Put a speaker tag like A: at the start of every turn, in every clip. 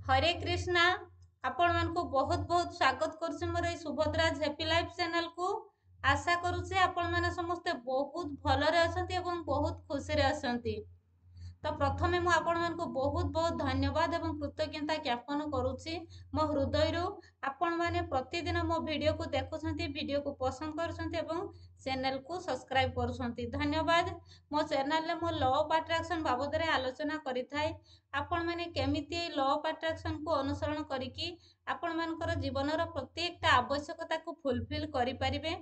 A: हरे कृष्णा। आपण मानक बहुत बहुत स्वागत करुचे मोर ए सुभद्राज हैप्पी लाइफ चैनल को। आशा करुचे आपण माने समस्त बहुत भलरे असंती एवं बहुत खुशी रे असंती। तो प्रथमे मु आपण मानक बहुत बहुत धन्यवाद एवं कृतज्ञता ज्ञापन करुची मो हृदय। आपण माने प्रतिदिन मो वीडियो को देखुछंती, वीडियो को पसंद करुछंती एवं चैनल को सब्सक्राइब करुछंती। धन्यवाद। मो चैनल रे मो लॉ ऑफ अट्रैक्शन बाबद रे आलोचना करिथाय। आपण माने केमिति लॉ ऑफ अट्रैक्शन को अनुसरण करिकि आपण मानकर जीवनर प्रत्येकटा आवश्यकता को फुलफिल करि परिबे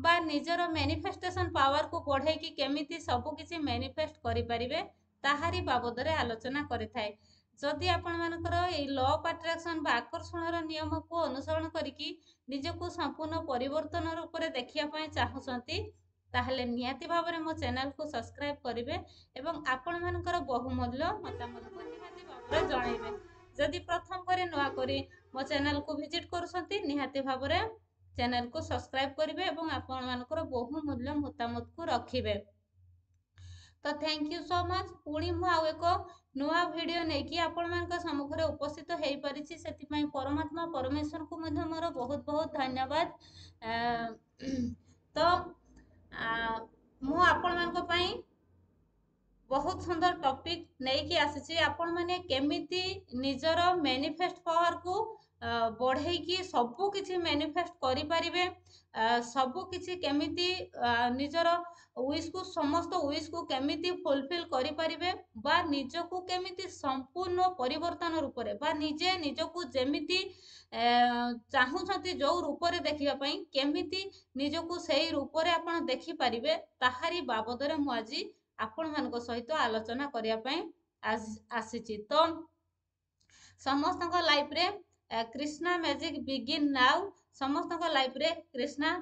A: बा निजर मैनिफेस्टेशन पावर को बढ़ाई कि केमिति सब किछि मैनिफेस्ट करि परिबे ताहारी बाबदरे आलोचना करिथाय। जदि आपण मानकर ए लॉ ऑफ अट्रैक्शन बा आकर्षणर नियम को अनुसरण करिकि निजको संपूर्ण परिवर्तन रूप में देखिया पय चाहुसंती ताहले निहाती भाबरे मो चैनल को सब्सक्राइब करिवे एवं आपण मानकर बहुमूल्य मतामत को निहाती भाबरे जणाइबे। जदि प्रथम करे नुआ करी मो चैनल को विजिट करसंती निहाती भाबरे चैनल को सब्सक्राइब करिवे एवं आपण मानकर बहुमूल्य मतामत को रखिबे। तो थैंक यू सो मच। पुणी मु आउ एक नुआ वीडियो नहीं कि आपण मानक सम्मुखरे उपस्थित हो परिछि, सेति पई परमात्मा परमेश्वर को मध्य मोर बहुत बहुत धन्यवाद। तो मु आपण मानक पई बहुत सुंदर टॉपिक नहीं कि आसीछि। आपण माने केमिति निजर मैनिफेस्ट पावर को बढ़ाई कि सबु किछि मैनिफेस्ट करि परिबे, सबु किछि केमिति निजर विश को समस्त विश को केमिति फुलफिल करि परिबे बा निजको केमिति संपूर्ण परिवर्तन रूप रे बा निजे निजको जेमिति चाहुछंती जो रूप रे देखिबा पई केमिति निजको सेही रूप रे आपण देखि परिबे ताहारी बाबद रे मु आज आपण मानक सहित आलोचना करिया पई आसीछि। तो समस्त लाइफ रे कृष्णा मैजिक बिगिन नाउ। समस्त लाइफ रे कृष्णा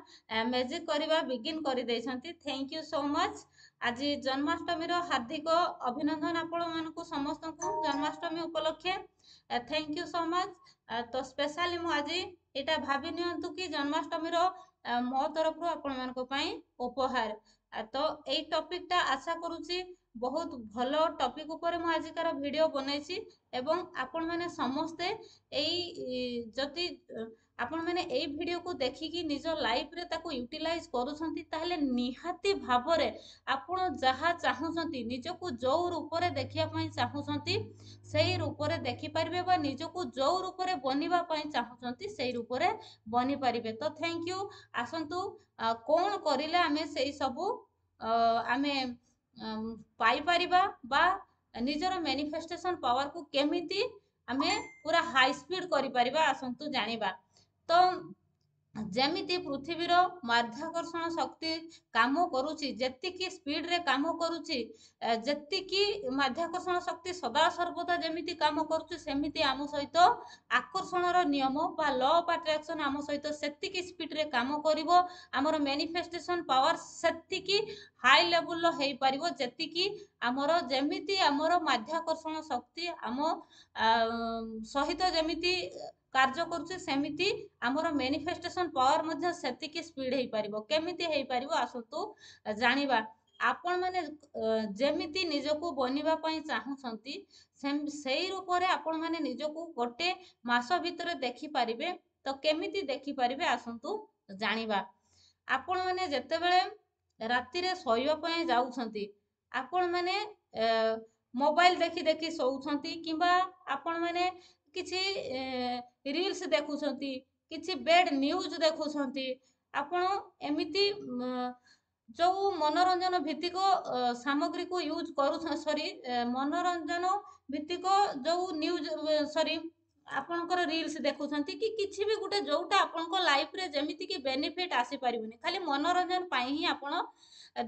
A: मैजिक करवा बिगिन कर देछंती। Thank you so much. आज जन्माष्टमी रो हार्दिक अभिनंदन आपण मानक समस्त को जन्माष्टमी उपलक्षे। Thank you so much. तो स्पेशली मु आज एटा भाबी नियंतु कि जन्माष्टमी रो मो तरफ आपण मानक पई उपहार। तो एई टॉपिक टा आशा करूची बहुत भलो टॉपिक ऊपर मु आजिकार वीडियो बनैछि एवं आपण माने समस्ते एई जति आपण माने एई वीडियो को देखिकी निज लाइफ रे ताको यूटिलाइज करूछंती ताहले निहाती भाबरे आपण जहा चाहुछंती निजको जो रूप रे देखिया पई चाहुछंती सेही रूप रे देखि परिबे बा निजको जो रूप रे बनिबा पई चाहुछंती सेही रूप रे बनि परिबे। तो थैंक यू। आसंतु कोन करिले आमे सेही सबु आमे पाई परिबा बा निजर मैनिफेस्टेशन पावर को केमिति आमे पूरा हाई स्पीड करि परिबा आसंतु जानिबा। तो जेमिति पृथ्वीर माध्याकर्षण शक्ति काम करुची जेतिकी स्पीड रे काम करुची जेतिकी माध्याकर्षण शक्ति सदा सर्वदा जेमिति काम करुची सेमिति आम सहित आकर्षणर नियम बा लॉ ऑफ अट्रैक्शन आम सहित सेतिकी स्पीड रे काम करिवो। हमर manifestation power सेतिकी high level low हेई परिवो जेतिकी हमर जेमिति हमर माध्याकर्षण शक्ति आम सहित जेमिति कार्य करुचे सेमिति हमर मैनिफेस्टेशन पावर मध्य सेतिकी स्पीड हेई परिवो। केमिति हेई परिवो आसतु जानिबा। आपण माने जेमिति निजको बनिबा पई चाहुछंती सेही रूप रे आपण माने निजको गोटे मास भितर देखि परिबे। तो केमिति देखि परिबे आसंतु जानिबा। आपण माने जेतेबेले राति रे सोइबा पई जाउछंती आपण माने मोबाइल देखि देखि सोउछंती किबा आपण माने किछि रील्स देखुछंती किछि बेड न्यूज देखुछंती आपण एमिति जो मनोरंजन भित्तिक सामग्री को यूज करू सॉरी मनोरंजन भित्तिक जो न्यूज सॉरी आपणकर रील्स देखुछंती कि किछि भी गुटे जोटा आपणको लाइफ रे जेमिति कि बेनिफिट आसी परिबनी खाली मनोरंजन पाई ही आपण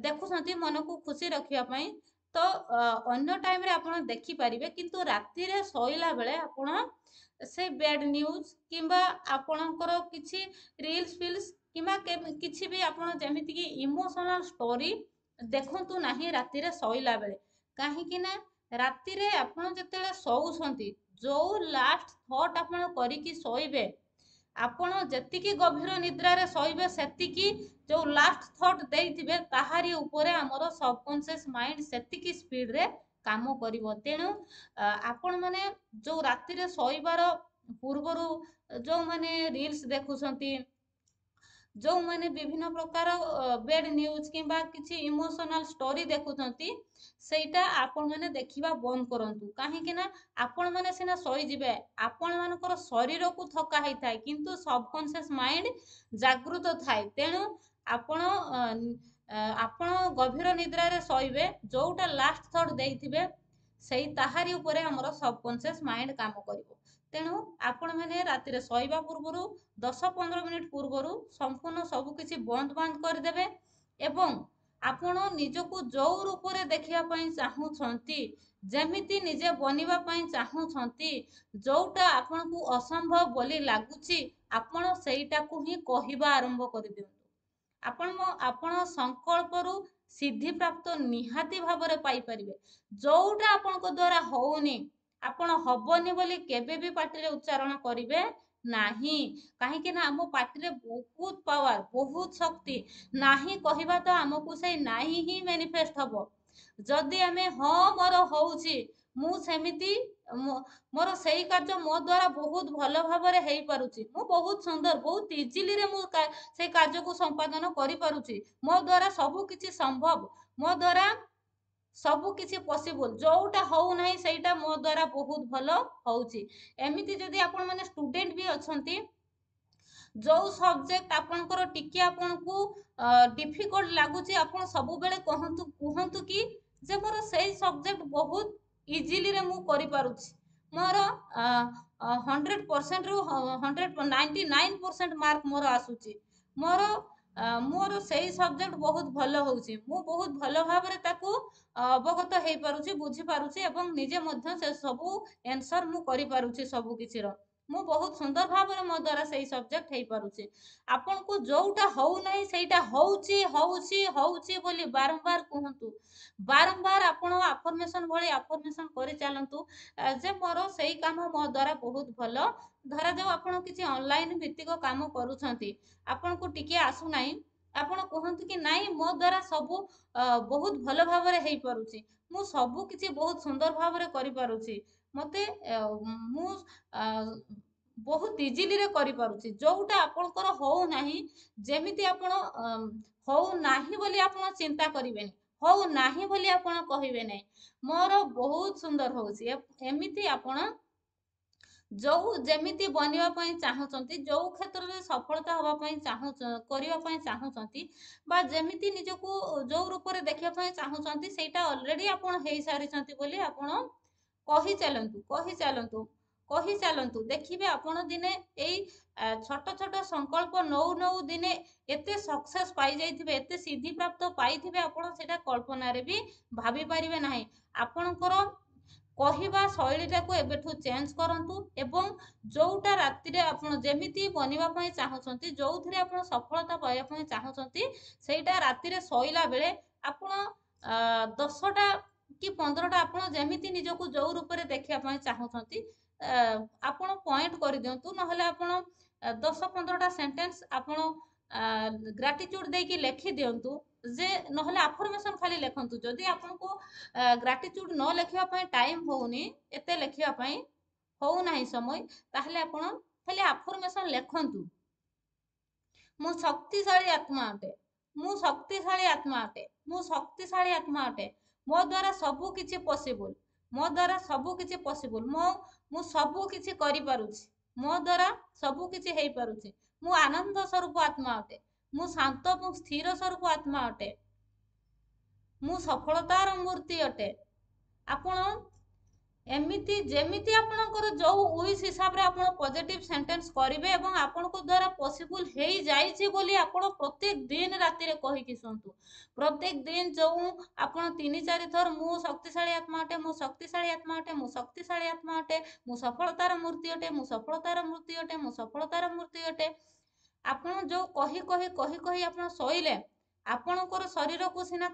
A: देखुछंती मन को खुशी रखिया पई। तो अन्य टाइम रे आपण देखि परिबे किंतु राति रे सोइला बेले आपण से बेड न्यूज किंबा आपणकर किछि रील्स फिल्स किंबा किछि भी आपण जेमिति कि इमोशनल स्टोरी देखंतु नाही राति रे सोइला बेले। काहे कि ना राति रे आपण जतेले सोउछंती जो लास्ट थॉट आपण करिकि सोइबे आपण जेतिकी गभीर निद्रा रे सोइबे सेतिकी जो लास्ट थॉट देइथिबे ताहारी ऊपरे हमर सबकॉन्शियस माइंड सेतिकी स्पीड रे କାମ କରିବ। ତେଣୁ ଆପଣ ମାନେ ଯୋଉ ରାତିରେ ଶୋଇବାର ପୂର୍ବରୁ ଯୋଉମାନେ ରିଲ୍ସ ଦେଖୁଛନ୍ତି, ଯୋଉମାନେ ବିଭିନ୍ନ ପ୍ରକାର ବେଡ୍ ନ୍ୟୁଜ୍ କିମ୍ବା କିଛି ଇମୋସନାଲ ଷ୍ଟୋରି ଦେଖୁଛନ୍ତି, ସେଇଟା ଆପଣମାନେ ଦେଖିବା ବନ୍ଦ କରନ୍ତୁ। କାହିଁକି ନା ଆପଣମାନେ ସିନା ଶୋଇଯିବେ, ଆପଣମାନଙ୍କର ଶରୀରକୁ ଥକା ହେଇଥାଏ କିନ୍ତୁ ସବକନସିୟସ୍ ମାଇଣ୍ଡ ଜାଗୃତ ଥାଏ। ତେଣୁ ଆପଣ ଆପଣ ଗଭୀର ନିଦ୍ରାରେ ଶୋଇବେ, ଯୋଉଟା ଲାଷ୍ଟ ଥଟ୍ ଦେଇଥିବେ ସେଇ ତାହାରି ଉପରେ ଆମର ସବକନସିୟସ୍ ମାଇଣ୍ଡ କାମ କରିବ। ତେଣୁ ଆପଣମାନେ ରାତିରେ ଶୋଇବା ପୂର୍ବରୁ 10-15 ମିନିଟ୍ ପୂର୍ବରୁ ସମ୍ପୂର୍ଣ୍ଣ ସବୁ କିଛି ବନ୍ଦ ବାନ୍ଦ କରିଦେବେ ଏବଂ ଆପଣ ନିଜକୁ ଯୋଉ ରୂପରେ ଦେଖିବା ପାଇଁ ଚାହୁଁଛନ୍ତି, ଯେମିତି ନିଜେ ବନିବା ପାଇଁ ଚାହୁଁଛନ୍ତି, ଯୋଉଟା ଆପଣଙ୍କୁ ଅସମ୍ଭବ ବୋଲି ଲାଗୁଛି, ଆପଣ ସେଇଟାକୁ ହିଁ କହିବା ଆରମ୍ଭ କରିଦିଅନ୍ତୁ। ଆପଣ ସଂକଳ୍ପରୁ ସିଦ୍ଧି ପ୍ରାପ୍ତ ନିହାତି ଭାବରେ ପାଇପାରିବେ। ଯୋଉଟା ଆପଣଙ୍କ ଦ୍ୱାରା ହଉନି, ଆପଣ ହବନି ବୋଲି କେବେ ବି ପାଟିରେ ଉଚ୍ଚାରଣ କରିବେ ନାହିଁ। କାହିଁକି ନା ଆମ ପାଟିରେ ବହୁତ ପାୱାର, ବହୁତ ଶକ୍ତି। ନାହିଁ କହିବା ତ ଆମକୁ ସେଇ ନାହିଁ ହିଁ ମ୍ୟାନିଫେଷ୍ଟ ହବ। ଯଦି ଆମେ ହଁ ମୋର ହଉଛି, ମୁଁ ସେମିତି ମୋର ସେଇ କାର୍ଯ୍ୟ ମୋ ଦ୍ୱାରା ବହୁତ ଭଲ ଭାବରେ ହେଇପାରୁଛି, ମୁଁ ବହୁତ ସୁନ୍ଦର ବହୁତ ଇଜିଲିରେ ମୁଁ ସେଇ କାର୍ଯ୍ୟକୁ ସମ୍ପାଦନ କରିପାରୁଛି, ମୋ ଦ୍ୱାରା ସବୁ କିଛି ସମ୍ଭବ, ମୋ ଦ୍ୱାରା ସବୁ କିଛି ପସିବୁଲ, ଯୋଉଟା ହଉନାହିଁ ସେଇଟା ମୋ ଦ୍ୱାରା ବହୁତ ଭଲ ହଉଛି। ଏମିତି ଯଦି ଆପଣ ମାନେ ଷ୍ଟୁଡେଣ୍ଟ ବି ଅଛନ୍ତି, ଯୋଉ ସବଜେକ୍ଟ ଆପଣଙ୍କର ଟିକେ ଆପଣଙ୍କୁ ଡିଫିକଲ୍ଟ ଲାଗୁଛି, ଆପଣ ସବୁବେଳେ କୁହନ୍ତୁ କି ଯେ ମୋର ସେଇ ସବଜେକ୍ଟ ବହୁତ ଇଜିଲିରେ ମୁଁ କରିପାରୁଛି, ମୋର 100%ରୁ 99% ମାର୍କ ମୋର ଆସୁଛି, ମୋର ସେଇ ସବଜେକ୍ଟ ବହୁତ ଭଲ ହଉଛି, ମୁଁ ବହୁତ ଭଲ ଭାବରେ ତାକୁ ଅବଗତ ହେଇପାରୁଛି, ବୁଝିପାରୁଛି ଏବଂ ନିଜେ ମଧ୍ୟ ସେ ସବୁ ଆନ୍ସର ମୁଁ କରିପାରୁଛି ସବୁ କିଛିର, ମୁଁ ବହୁତ ସୁନ୍ଦର ଭାବରେ ମୋ ଦ୍ୱାରା ସେଇ ସବଜେକ୍ଟ ହେଇପାରୁଛି। ଆପଣଙ୍କୁ ଯୋଉଟା ହଉନାହିଁ ସେଇଟା ହଉଛି ହଉଛି ହଉଛି ବୋଲି ବାରମ୍ବାର କୁହନ୍ତୁ। ବାରମ୍ବାର ଆପଣ ଆଫର୍ମେସନ ଭଳି ଆଫର୍ମେସନ କରିଚାଲନ୍ତୁ ଯେ ମୋର ସେଇ କାମ ମୋ ଦ୍ୱାରା ବହୁତ ଭଲ। ଧରାଯାଉ ଆପଣ କିଛି ଅନଲାଇନ ଭିତ୍ତିକ କାମ କରୁଛନ୍ତି, ଆପଣଙ୍କୁ ଟିକେ ଆସୁନାହିଁ, ଆପଣ କୁହନ୍ତୁ କି ନାଇଁ ମୋ ଦ୍ୱାରା ସବୁ ବହୁତ ଭଲ ଭାବରେ ହେଇପାରୁଛି, ମୁଁ ସବୁ କିଛି ବହୁତ ସୁନ୍ଦର ଭାବରେ କରିପାରୁଛି, ମତେ ମୁଁ ବହୁତ ଇଜିଲିରେ କରିପାରୁଛି। ଯୋଉଟା ଆପଣଙ୍କର ହଉନାହିଁ, ଯେମିତି ଆପଣ ହଉନାହିଁ ବୋଲି ଆପଣ ଚିନ୍ତା କରିବେନି, ହଉନାହିଁ ବୋଲି ଆପଣ କହିବେ ନାହିଁ, ମୋର ବହୁତ ସୁନ୍ଦର ହଉଛି। ଏମିତି ଆପଣ ଯୋଉ ଯେମିତି ବନିବା ପାଇଁ ଚାହୁଁଛନ୍ତି, ଯୋଉ କ୍ଷେତ୍ରରେ ସଫଳତା ହବା ପାଇଁ କରିବା ପାଇଁ ଚାହୁଁଛନ୍ତି, ବା ଯେମିତି ନିଜକୁ ଯୋଉ ରୂପରେ ଦେଖିବା ପାଇଁ ଚାହୁଁଛନ୍ତି, ସେଇଟା ଅଲରେଡି ଆପଣ ହେଇସାରିଛନ୍ତି ବୋଲି ଆପଣ କହି ଚାଲନ୍ତୁ। ଦେଖିବେ ଆପଣ ଦିନେ ଏଇ ଛୋଟ ଛୋଟ ସଂକଳ୍ପ ନଉ ଦିନେ ଏତେ ସକ୍ସେସ୍ ପାଇଯାଇଥିବେ, ଏତେ ସିଦ୍ଧି ପ୍ରାପ୍ତ ପାଇଥିବେ, ଆପଣ ସେଇଟା କଳ୍ପନାରେ ବି ଭାବି ପାରିବେ ନାହିଁ। ଆପଣଙ୍କର କହିବା ଶୈଳୀଟାକୁ ଏବେଠୁ ଚେଞ୍ଜ କରନ୍ତୁ ଏବଂ ଯୋଉଟା ରାତିରେ ଆପଣ ଯେମିତି ବନିବା ପାଇଁ ଚାହୁଁଛନ୍ତି, ଯୋଉଥିରେ ଆପଣ ସଫଳତା ପାଇବା ପାଇଁ ଚାହୁଁଛନ୍ତି, ସେଇଟା ରାତିରେ ଶୋଇଲା ବେଳେ ଆପଣ 10ଟା କି 15ଟା ଆପଣ ଯେମିତି ନିଜକୁ ଯୋଉ ରୂପରେ ଦେଖିବା ପାଇଁ ଚାହୁଁଛନ୍ତି ଆପଣ ପଏଣ୍ଟ କରିଦିଅନ୍ତୁ। ନହେଲେ ଆପଣ 10-15ଟା ସେଣ୍ଟେନ୍ସ ଆପଣ ଗ୍ରାଟିଚ୍ୟୁଡ ଦେଇକି ଲେଖି ଦିଅନ୍ତୁ, ଯେ ନହେଲେ ଆଫର୍ମେସନ ଖାଲି ଲେଖନ୍ତୁ। ଯଦି ଆପଣଙ୍କୁ ଗ୍ରାଟିଚ୍ୟୁଡ ନ ଲେଖିବା ପାଇଁ ଟାଇମ ହଉନି, ଏତେ ଲେଖିବା ପାଇଁ ହଉନାହିଁ ସମୟ, ତାହେଲେ ଆପଣ ଖାଲି ଆଫର୍ମେସନ ଲେଖନ୍ତୁ। ମୁଁ ଶକ୍ତିଶାଳୀ ଆତ୍ମା ଅଟେ, ମୁଁ ଶକ୍ତିଶାଳୀ ଆତ୍ମା ଅଟେ, ମୁଁ ଶକ୍ତିଶାଳୀ ଆତ୍ମା ଅଟେ, ମୋ ଦ୍ୱାରା ସବୁ କିଛି ପସିବୁଲ, ମୋ ଦ୍ୱାରା ସବୁ କିଛି ପସିବୁଲ, ମୁଁ ସବୁ କିଛି କରିପାରୁଛି, ମୋ ଦ୍ୱାରା ସବୁ କିଛି ହେଇପାରୁଛି, ମୁଁ ଆନନ୍ଦ ସ୍ୱରୂପ ଆତ୍ମା ଅଟେ, ମୁଁ ଶାନ୍ତ ଏବଂ ସ୍ଥିର ସ୍ୱରୂପ ଆତ୍ମା ଅଟେ, ମୁଁ ସଫଳତାର ମୂର୍ତ୍ତି ଅଟେ। ଆପଣ ଏମିତି ଯେମିତି ଆପଣଙ୍କର ଯୋଉ ୱିଶ୍ ହିସାବରେ ଆପଣ ପଜିଟିଭ ସେଣ୍ଟେନ୍ସ କରିବେ ଏବଂ ଆପଣଙ୍କ ଦ୍ୱାରା ପସିବୁଲ ହେଇଯାଇଛି ବୋଲି ଆପଣ ପ୍ରତ୍ୟେକ ଦିନ ରାତିରେ କହିକି ଶୁଅନ୍ତୁ। ପ୍ରତ୍ୟେକ ଦିନ ଯୋଉ ଆପଣ 3-4 ଥର ମୁଁ ଶକ୍ତିଶାଳୀ ଆତ୍ମା ଅଟେ, ମୁଁ ଶକ୍ତିଶାଳୀ ଆତ୍ମା ଅଟେ, ମୁଁ ଶକ୍ତିଶାଳୀ ଆତ୍ମା ଅଟେ, ମୁଁ ସଫଳତାର ମୂର୍ତ୍ତି ଅଟେ, ମୁଁ ସଫଳତାର ମୂର୍ତ୍ତି ଅଟେ, ମୁଁ ସଫଳତାର ମୂର୍ତ୍ତି ଅଟେ, ଆପଣ ଯୋଉ କହି ଆପଣ ଶୋଇଲେ, ଆପଣଙ୍କର ଶରୀରକୁ ସିନା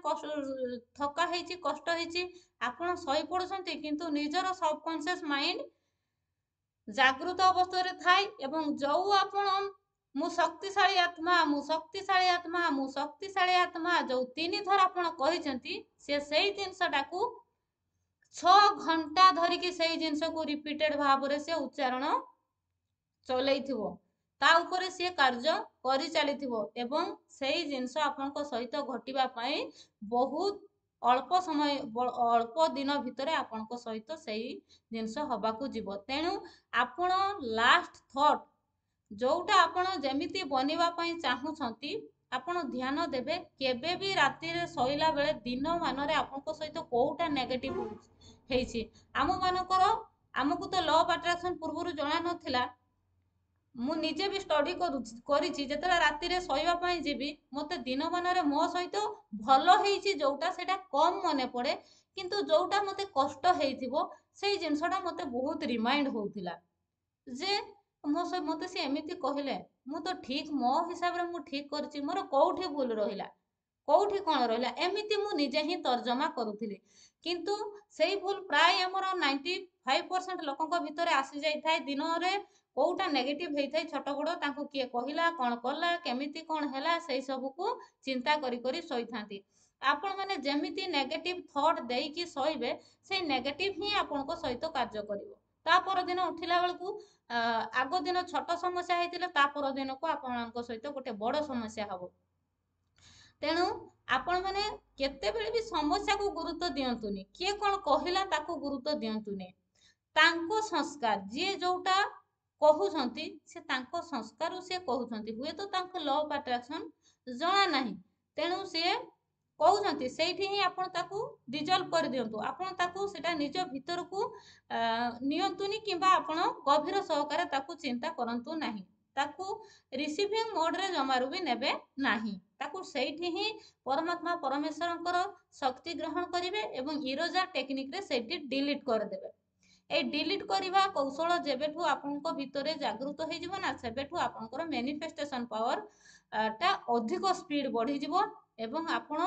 A: ଥକା ହେଇଛି, କଷ୍ଟ ହେଇଛି, ଆପଣ ଶୋଇପଡୁଛନ୍ତି, କିନ୍ତୁ ନିଜର ସବକନସିୟସ୍ ମାଇଣ୍ଡ ଜାଗୃତ ଅବସ୍ଥାରେ ଥାଏ ଏବଂ ଯୋଉ ଆପଣ ମୁଁ ଶକ୍ତିଶାଳୀ ଆତ୍ମା, ମୁଁ ଶକ୍ତିଶାଳୀ ଆତ୍ମା, ମୁଁ ଶକ୍ତିଶାଳୀ ଆତ୍ମା ଯୋଉ 3 ଥର ଆପଣ କହିଛନ୍ତି, ସେ ସେଇ ଜିନିଷଟାକୁ 6 ଘଣ୍ଟା ଧରିକି ସେଇ ଜିନିଷକୁ ରିପିଟେଡ ଭାବରେ ସେ ଉଚ୍ଚାରଣ ଚଲେଇଥିବ, ତା ଉପରେ ସିଏ କାର୍ଯ୍ୟ କରି ଚାଲିଥିବ ଏବଂ ସେଇ ଜିନିଷ ଆପଣଙ୍କ ସହିତ ଘଟିବା ପାଇଁ ବହୁତ ଅଳ୍ପ ଦିନ ଭିତରେ ଆପଣଙ୍କ ସହିତ ସେଇ ଜିନିଷ ହବାକୁ ଯିବ। ତେଣୁ ଆପଣ ଲାଷ୍ଟ ଥଟ୍ ଯୋଉଟା ଆପଣ ଯେମିତି ବନିବା ପାଇଁ ଚାହୁଁଛନ୍ତି ଆପଣ ଧ୍ୟାନ ଦେବେ। କେବେ ବି ରାତିରେ ଶୋଇଲା ବେଳେ ଦିନ ମାନରେ ଆପଣଙ୍କ ସହିତ କୋଉଟା ନେଗେଟିଭ ହେଇଛି। ଆମକୁ ତ ଲ ଅଫ୍ ଆଟ୍ରାକ୍ସନ ପୂର୍ବରୁ ଜଣା ନଥିଲା। ମୁଁ ନିଜେ ବି ଷ୍ଟଡି କରିଛି। ଯେତେବେଳେ ରାତିରେ ଶୋଇବା ପାଇଁ ଯିବି ମତେ ଦିନମାନରେ ମୋ ସହିତ ଭଲ ହେଇଛି ଯୋଉଟା ସେଇଟା କମ ମନେ ପଡେ, କିନ୍ତୁ ଯୋଉଟା ମତେ କଷ୍ଟ ହେଇଥିବ ସେଇ ଜିନିଷଟା ମତେ ବହୁତ ରିମାଇଣ୍ଡ ହଉଥିଲା ଯେ ମତେ ସେ ଏମିତି କହିଲେ, ମୁଁ ତ ଠିକ ମୋ ହିସାବରେ ମୁଁ ଠିକ କରିଛି, ମୋର କୋଉଠି ଭୁଲ ରହିଲା, କୋଉଠି କଣ ରହିଲା, ଏମିତି ମୁଁ ନିଜେ ହିଁ ତର୍ଜମା କରୁଥିଲି। କିନ୍ତୁ ସେଇ ଭୁଲ ପ୍ରାୟ ଆମର 95% ଲୋକଙ୍କ ଭିତରେ ଆସି ଯାଇଥାଏ। ଦିନରେ କୋଉଟା ନେଗେଟିଭ ହେଇଥାଏ ଛୋଟ ବଡ଼, ତାଙ୍କୁ କିଏ କହିଲା, କଣ କଲା, କେମିତି କଣ ହେଲା, ସେଇ ସବୁକୁ ଚିନ୍ତା କରି କରି ଶୋଇଥାନ୍ତି। ଆପଣ ମାନେ ଯେମିତି ନେଗେଟିଭ ଥଟ୍ ଦେଇକି ଶୋଇବେ ସେଇ ନେଗେଟିଭ ହିଁ ଆପଣଙ୍କ ସହିତ କାର୍ଯ୍ୟ କରିବ। ତା ପରଦିନ ଉଠିଲା ବେଳକୁ ଆଗ ଦିନ ଛୋଟ ସମସ୍ୟା ହେଇଥିଲେ ତା ପରଦିନକୁ ଆପଣଙ୍କ ସହିତ ଗୋଟେ ବଡ ସମସ୍ୟା ହବ। ତେଣୁ ଆପଣ ମାନେ କେତେବେଳେ ବି ସମସ୍ୟାକୁ ଗୁରୁତ୍ୱ ଦିଅନ୍ତୁନି, କିଏ କଣ କହିଲା ତାକୁ ଗୁରୁତ୍ୱ ଦିଅନ୍ତୁନି। ତାଙ୍କ ସଂସ୍କାର, ଯିଏ ଯୋଉଟା କହୁଛନ୍ତି ସେ ତାଙ୍କ ସଂସ୍କାରରୁ ସିଏ କହୁଛନ୍ତି, ହୁଏତ ତାଙ୍କ ଲ ଅଫ୍ ଆଟ୍ରାକ୍ସନ ଜଣା ନାହିଁ, ତେଣୁ ସିଏ କହୁଛନ୍ତି ସେଇଠି ହିଁ ଆପଣ ତାକୁ ଡିଜଲ୍ଭ କରିଦିଅନ୍ତୁ। ଆପଣ ତାକୁ ସେଟା ନିଜ ଭିତରକୁ ନିଅନ୍ତୁନି କିମ୍ବା ଆପଣ ଗଭୀର ସହକାରେ ତାକୁ ଚିନ୍ତା କରନ୍ତୁ ନାହିଁ। ତାକୁ ରିସିଭିଂ ମୋଡରେ ଜମାରୁ ବି ନେବେ ନାହିଁ। ତାକୁ ସେଇଠି ହିଁ ପରମାତ୍ମା ପରମେଶ୍ୱରଙ୍କର ଶକ୍ତି ଗ୍ରହଣ କରିବେ ଏବଂ ଇରୋଜା ଟେକ୍ନିକରେ ସେଇଠି ଡିଲିଟ୍ କରିଦେବେ। এই ଡିଲିଟ୍ କରିବା କୌଶଳ ଯେବେଠୁ ଆପଣଙ୍କ ଭିତରେ ଜାଗୃତ ହେଇଯିବ ନା, ସେବେଠୁ ଆପଣଙ୍କର ମ୍ୟାନିଫେଷ୍ଟେସନ ପାୱାର ଟା ଅଧିକ ସ୍ପିଡ ବଢିଯିବ ଏବଂ ଆପଣ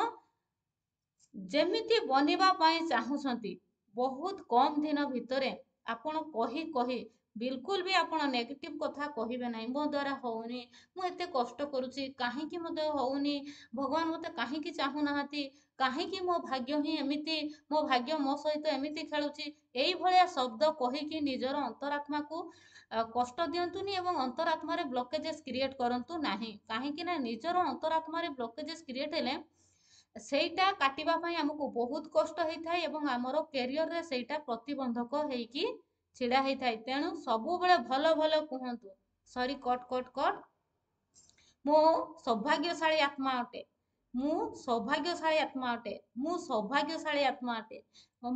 A: ଯେମିତି ବନିବା ପାଇଁ ଚାହୁଁଛନ୍ତି ବହୁତ କମ ଦିନ ଭିତରେ ଆପଣ କହି କହି ବିଲକୁଲ ବି ଆପଣ ନେଗେଟିଭ କଥା କହିବେ ନାହିଁ। ମୋ ଦ୍ୱାରା ହଉନି, ମୁଁ ଏତେ କଷ୍ଟ କରୁଛି, କାହିଁକି ମୋତେ ହଉନି, ଭଗବାନ ମୋତେ କାହିଁକି ଚାହୁଁନାହାନ୍ତି, କାହିଁକି ମୋ ଭାଗ୍ୟ ହିଁ ଏମିତି, ମୋ ଭାଗ୍ୟ ମୋ ସହିତ ଏମିତି ଖେଳୁଛି, ଏଇଭଳିଆ ଶବ୍ଦ କହିକି ନିଜର ଅନ୍ତରାତ୍ମାକୁ କଷ୍ଟ ଦିଅନ୍ତୁନି ଏବଂ ଅନ୍ତରାତ୍ମାରେ ବ୍ଲକେଜେସ୍ କ୍ରିଏଟ କରନ୍ତୁ ନାହିଁ। କାହିଁକି ନା ନିଜର ଅନ୍ତରାତ୍ମାରେ ବ୍ଲକେଜେସ୍ କ୍ରିଏଟ ହେଲେ ସେଇଟା କାଟିବା ପାଇଁ ଆମକୁ ବହୁତ କଷ୍ଟ ହେଇଥାଏ ଏବଂ ଆମର କ୍ୟାରିୟରରେ ସେଇଟା ପ୍ରତିବନ୍ଧକ ହେଇକି ଛିଡା ହେଇଥାଏ। ତେଣୁ ସବୁବେଳେ ଭଲ ଭଲ କୁହନ୍ତୁ। ସରି, କଟ୍ କଟ୍ କଟ୍। ମୁଁ ସୌଭାଗ୍ୟଶାଳୀ ଆତ୍ମା ଅଟେ, ମୁଁ ସୌଭାଗ୍ୟଶାଳୀ ଆତ୍ମା ଅଟେ, ମୁଁ ସୌଭାଗ୍ୟଶାଳୀ ଆତ୍ମା ଅଟେ,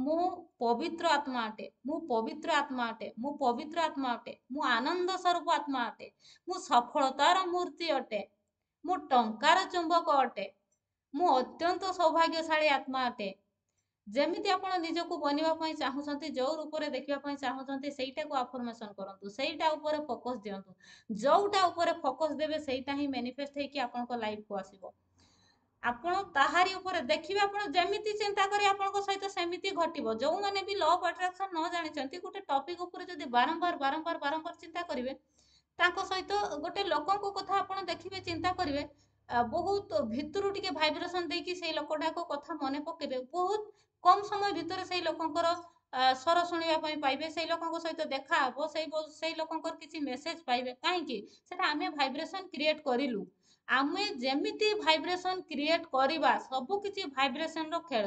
A: ମୁଁ ପବିତ୍ର ଆତ୍ମା ଅଟେ, ମୁଁ ପବିତ୍ର ଆତ୍ମା ଅଟେ, ମୁଁ ପବିତ୍ର ଆତ୍ମା ଅଟେ, ମୁଁ ଆନନ୍ଦ ସ୍ୱରୂପ ଆତ୍ମା ଅଟେ, ମୁଁ ସଫଳତାର ମୂର୍ତ୍ତି ଅଟେ, ମୁଁ ଟଙ୍କାର ଚୁମ୍ବକ ଅଟେ, ମୁଁ ଅତ୍ୟନ୍ତ ସୌଭାଗ୍ୟଶାଳୀ ଆତ୍ମା ଅଟେ। ଯେମିତି ଆପଣ ନିଜକୁ ବନିବା ପାଇଁ ଚାହୁଁଛନ୍ତି, ଯୋଉ ରୂପରେ ଦେଖିବା ପାଇଁ ଚାହୁଁଛନ୍ତି ସେଇଟାକୁ ଆଫର୍ମେସନ କରନ୍ତୁ, ସେଇଟା ଉପରେ ଫୋକସ ଦିଅନ୍ତୁ। ଯୋଉଟା ଉପରେ ଫୋକସ ଦେବେ ସେଇଟା ହିଁ ମ୍ୟାନିଫେଷ୍ଟ ହେଇକି ଆପଣଙ୍କ ଲାଇଫକୁ ଆସିବ। ଆପଣ ତାହାରି ଉପରେ ଦେଖିବେ, ଆପଣ ଯେମିତି ଚିନ୍ତା କରିବେ ଆପଣଙ୍କ ସହିତ ସେମିତି ଘଟିବ। ଯୋଉମାନେ ବି ଲ ଅଫ୍ ଆଟ୍ରାକ୍ସନ ନ ଜାଣିଛନ୍ତି ଗୋଟେ ଟପିକ ଉପରେ ଯଦି ବାରମ୍ବାର ବାରମ୍ବାର ବାରମ୍ବାର ଚିନ୍ତା କରିବେ, ତାଙ୍କ ସହିତ ଗୋଟେ ଲୋକଙ୍କ କଥା ଆପଣ ଦେଖିବେ, ଚିନ୍ତା କରିବେ, ବହୁତ ଭିତରୁ ଟିକେ ଭାଇବ୍ରେସନ ଦେଇକି ସେଇ ଲୋକଟାଙ୍କ କଥା ମନେ ପକେଇବେ, ବହୁତ କମ ସମୟ ଭିତରେ ସେଇ ଲୋକଙ୍କର ସ୍ୱର ଶୁଣିବା ପାଇଁ ପାଇବେ, ସେଇ ଲୋକଙ୍କ ସହିତ ଦେଖା ହବ, ସେଇ ଲୋକଙ୍କର କିଛି ମେସେଜ ପାଇବେ। କାହିଁକି? ସେଟା ଆମେ ଭାଇବ୍ରେସନ କ୍ରିଏଟ କରିଲୁ। ଆମେ ଯେମିତି ଭାଇବ୍ରେସନ କ୍ରିଏଟ କରିବା, ସବୁ କିଛି ଭାଇବ୍ରେସନ ର ଖେଳ।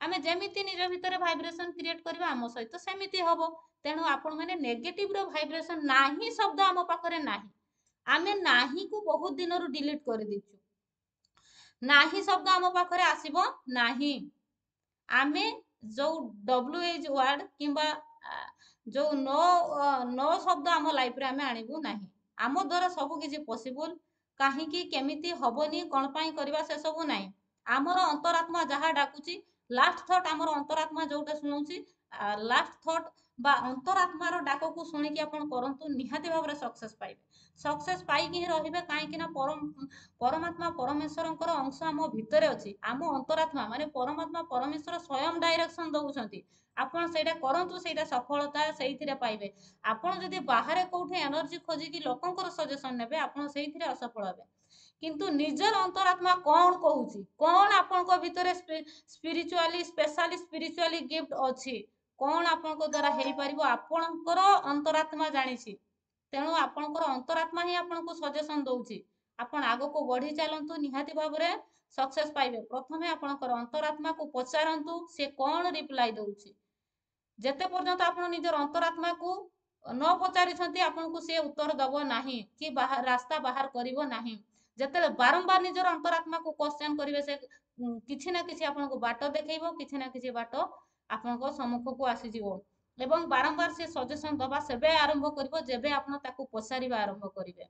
A: ଆମେ ଯେମିତି ନିଜ ଭିତରେ ଭାଇବ୍ରେସନ କ୍ରିଏଟ କରିବା ଆମ ସହିତ ସେମିତି ହବ। ତେଣୁ ଆପଣ ମାନେ ନେଗେଟିଭ ର ଭାଇବ୍ରେସନ ନାହିଁ ଶବ୍ଦ ଆମ ପାଖରେ ନାହିଁ। ଆମେ ନାହିଁ କୁ ବହୁତ ଦିନରୁ ଡିଲିଟ କରିଦେଇଛୁ। ନାହିଁ ଶବ୍ଦ ଆମ ପାଖରେ ଆସିବ ନାହିଁ। ଆମେ ଯୋଉ WH ୱାର୍ଡ କିମ୍ବା ଯୋଉ ନ ଶବ୍ଦ ଆମ ଲାଇଫରେ ଆମେ ଆଣିବୁ ନାହିଁ। ଆମ ଦ୍ୱାରା ସବୁ କିଛି ପସିବୁଲ। କାହିଁକି କେମିତି ହବନି, କଣ ପାଇଁ କରିବା, ସେ ସବୁ ନାହିଁ। ଆମର ଅନ୍ତରାତ୍ମା ଯାହା ଡାକୁଛି, ଲାଷ୍ଟ ଥଟ୍ ଆମର ଅନ୍ତରାତ୍ମା ଯୋଉଟା ଶୁଣୁଛି, ଲାଷ୍ଟ ଥଟ୍ ବା ଅନ୍ତରାତ୍ମାର ଡାକକୁ ଶୁଣିକି ଆପଣ କରନ୍ତୁ, ନିହାତି ଭାବରେ ସକ୍ସେସ୍ ପାଇବେ। ସକ୍ସେସ୍ ପାଇକି ହିଁ ରହିବେ। କାହିଁକି ନା ପରମାତ୍ମା ପରମେଶ୍ୱରଙ୍କର ଅଂଶ ଆମ ଭିତରେ ଅଛି। ଆମ ଅନ୍ତରାତ୍ମା ମାନେ ପରମାତ୍ମା ପରମେଶ୍ୱର ସ୍ୱୟଂ ଡାଇରେକ୍ସନ ଦଉଛନ୍ତି। ଆପଣ ସେଇଟା କରନ୍ତୁ, ସେଇଟା ସଫଳତା ସେଇଥିରେ ପାଇବେ। ଆପଣ ଯଦି ବାହାରେ କୋଉଠି ଏନର୍ଜି ଖୋଜିକି ଲୋକଙ୍କର ସଜେସନ ନେବେ, ଆପଣ ସେଇଥିରେ ଅସଫଳ ହେବେ। किंतु निजर अंतरात्मा कौन कहूची कौन आपनको भितरे स्पिरिचुअली स्पेशली स्पिरिचुअली गिफ्ट अछि कौन आपनको द्वारा हेई परिबो आपनकर अंतरात्मा जानिछि तेणु आपनकर अंतरात्मा ही आपनको सजेशन दउची आपण आगो को बढ़ी चलंतु निहाती भाबरे सक्सेस पाइबे प्रथमे आपनकर अंतरात्मा को पचारंतु से कौन रिप्लाई दउची जेते पर्यंत आपण निजर अंतरात्मा को न पचारि आपको से उत्तर दब नहीं कि रास्ता बाहर करिवो नहीं जेते बारंबार निजर अंतरात्मा को क्वेश्चन करिवे से किछि ना किछि आपनको बाट देखैबो किछि ना किछि बाट आपनको सम्मुख को आसी जिवो एवं बारंबार से सजेशन दबा सेबे आरंभ करिवो जेबे आपण ताको पचारिबा आरंभ करिवे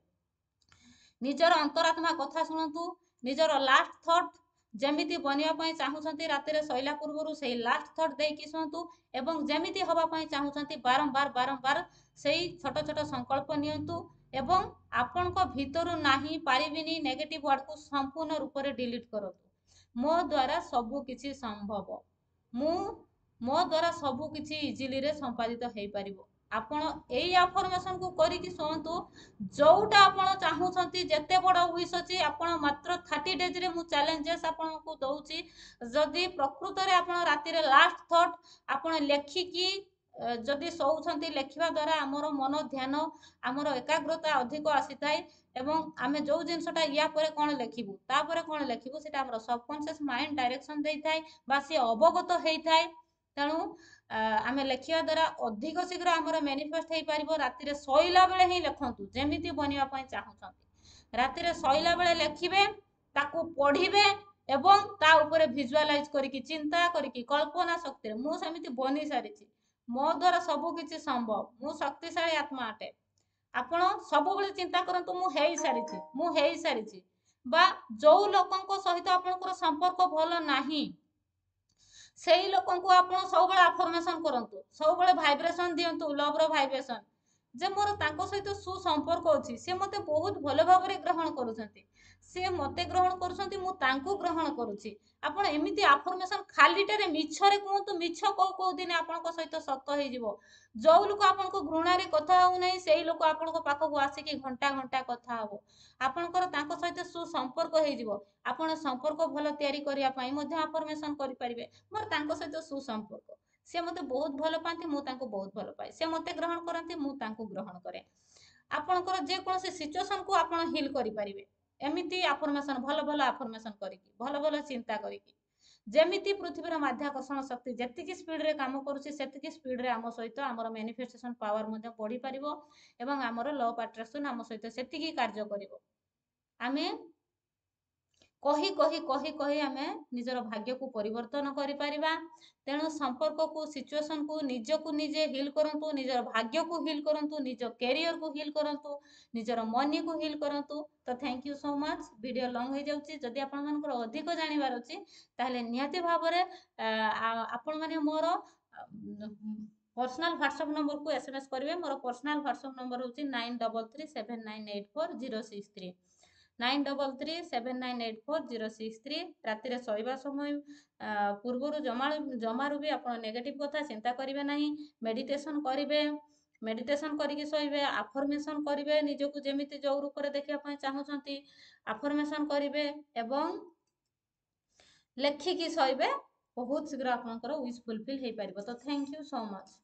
A: निजर अंतरात्मा कथा शुणु निजर लास्ट थॉट जमिति बनिया पई चाहूछंती रातिरे सैला पूर्वरु सेही लास्ट थॉट देकी शुणु एवं जमिति हवा पई चाहूछंती बारंबार बारंबार सेही छोट छोट संकल्प नियंतु एवं आपनको भितरु नाही पारिबिनी नेगेटिव वर्ड को संपूर्ण रूप से डिलीट करतु मो द्वारा सब किछि संभव मु मो द्वारा सब किछि इजीली रे संपादित हेई परिबो आपण एई अफर्मेशन को करिकि सोंतु जोटा आपण चाहूछंती जेते बड़ विश अछि आपण मात्र 30 डेज रे मु चैलेंजेस आपण को दउची जदी प्रकृत रे आपण राति रे लास्ट थॉट आपण लेखिकी जदि शोउछंती लेखिबा द्वारा हमर मन ध्यान हमर एकाग्रता अधिक आसीताय एवं आमे जो जिनसटा या परे कोन लेखिबु ता परे कोन लेखिबु सेटा हमर सबकॉन्शियस माइंड डायरेक्शन देइथाय बा से अवगत हेइथाय तेणु आमे लेखिबा द्वारा अधिक शीघ्र हमर मैनिफेस्ट हेइ परिबो राति रे सोइला बेले ही लेखंतु जेमिति बनिया पई चाहूछंती राति रे सोइला बेले लेखिबे ताकू पढिबे एवं ता ऊपर विजुअलाइज करिकि चिंता करिकि कल्पना शक्ति मु समिति बनी सारिछि मो द्वारा सब किछि संभव मु शक्तिशाली आत्मा अटे आपण सब बेले चिंता करंतु मु हेइ सारिछि बा जो लोकंको सहित आपनकर संपर्क भलो नाही सेही लोकंको आपण सब बेले अफर्मेशन करंतु सब बेले वाइब्रेशन दियंतु लव रो वाइब्रेशन जे मोर तांको सहित सुसंपर्क अछि से मते बहुत भलो भाबरे ग्रहण करूछंती से मते ग्रहण करूछंती मु तांको ग्रहण करूछि आपण एमिति अफर्मेशन खालीटारे मिछरे कहंतु मिछ को दिन आपनको सहित सत्य हे जिवो जो लोक आपनको घृणा रे कथा हो नै सेही लोक आपनको पाखो को आसी कि घंटा घंटा कथा हबो आपनकर तांको सहित सुसंपर्क हे जिवो आपण संपर्क भलो तयारी करिया पई मध्ये अफर्मेशन करि परिबे मोर तांको सहित सुसंपर्क से मते बहुत भलो पांती मु तांको बहुत भलो पाए से मते ग्रहण करंती मु तांको ग्रहण करे आपनकर जे कोनसे सिचुएशन को आपण हील करि परिबे एमिति अफर्मेशन भलो भलो अफर्मेशन करिकि भलो भलो चिंता करिकि जेमिति पृथ्वीर माध्याकर्षण शक्ति जेतिकी स्पीड रे काम करूची सेतिकी स्पीड रे हम सहित हमर मैनिफेस्टेशन पावर मध्ये बढ़ी परिबो एवं हमर लॉ ऑफ अट्रैक्शन हम सहित सेतिकी कार्य करिवो आमे कही कही कही कही आमे निजर भाग्य को परिवर्तन करि परिबा तेणु संपर्क को सिचुएशन को निज को निजे हील करंतु निजर भाग्य को हील करंतु निज कैरियर को हील करंतु निजर मनी को हील करंतु तो thank you so much video long हो जाउची जदि आपण मानकर अधिक जानिबार अछि ताहले निहाती भाबरे आपण माने मोर पर्सनल व्हाट्सएप नंबर को एसएमएस करिवे मोर पर्सनल व्हाट्सएप नंबर होची 9337984063 9337984063 राति रे सोइबा समय पूर्वरु जमारू भी आपण नेगेटिव कथा चिंता करिवे नाही मेडिटेशन करिवे मेडिटेशन करिके सोइबे अफर्मेशन करिवे निजको जेमिति जो रूप रे देखिया पय चाहूछंती अफर्मेशन करिवे एवं लेखिकी सोइबे बहुत शीघ्र आपनकर विश फुलफिल हे परिबो तो थैंक यू सो मच।